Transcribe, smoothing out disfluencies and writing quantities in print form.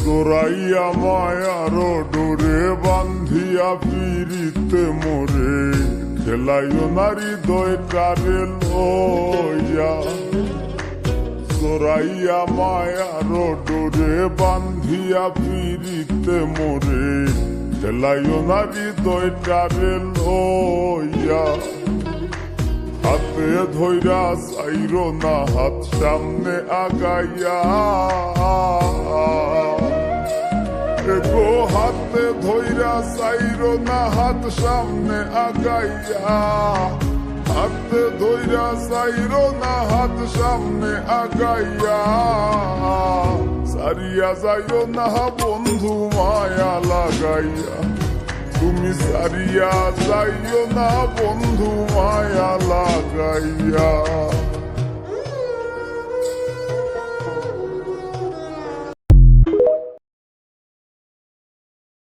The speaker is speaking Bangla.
জোরাইয়া মায়ার ডোরে বান্ধিয়া পিরিতে মোরে খেলাইও নারী দয়টারে লইয়া জোরাইয়া মায়ার ডোরে বান্ধিয়া পিরিতে মোরে খেলাইও নারী দয়টারে লইয়া হাতে ধইরা চাইরো না হাত সামনে আগাইয়া গো হাতে ধইরা চাইরো না হাত সামনে আগাইয়া হাতে ধইরা চাইরো না হাত সামনে আগাইয়া সারিয়া যাইও না বন্ধু মায়া লাগাইয়া তুমি সারিয়া যাইও না বন্ধু মায়া লাগাইয়া।